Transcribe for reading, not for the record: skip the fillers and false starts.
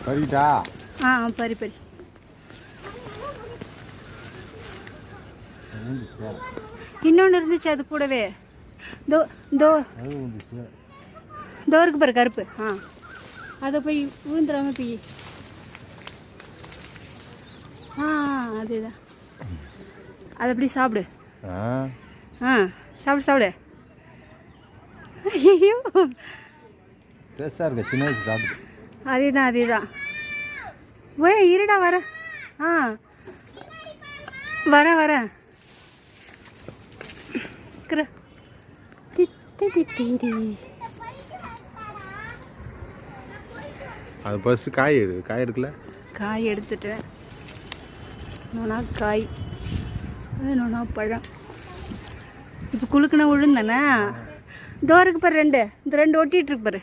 பறிக்கிட்டா? பறி பறி. இன்னொன்று இருந்துச்சு அது கூடவே. தோ தோ தோ இருக்கு பாரு கருப்பு. அதை போய் விழுந்துடாம போய். அதுதான். அதை அப்படி சாப்பிடு. சாப்பிடு சாப்பிடு. ஐயோ டேஸ்டாக இருக்கு. சின்ன வயசு சாப்பிடு. அதேதான் அதேதான். ஓய் இருடா வர. வர வர. அது ஃபர்ஸ்ட் காய் எடுக்கல. காய் எடுத்துட்டேன். நோனா காய், நோனா பழம். இப்போ குளுக்குனா விழுந்தானே. தோருக்கு பாரு ரெண்டு, இந்த ரெண்டு ஒட்டிகிட்டு இருக்கு பாரு.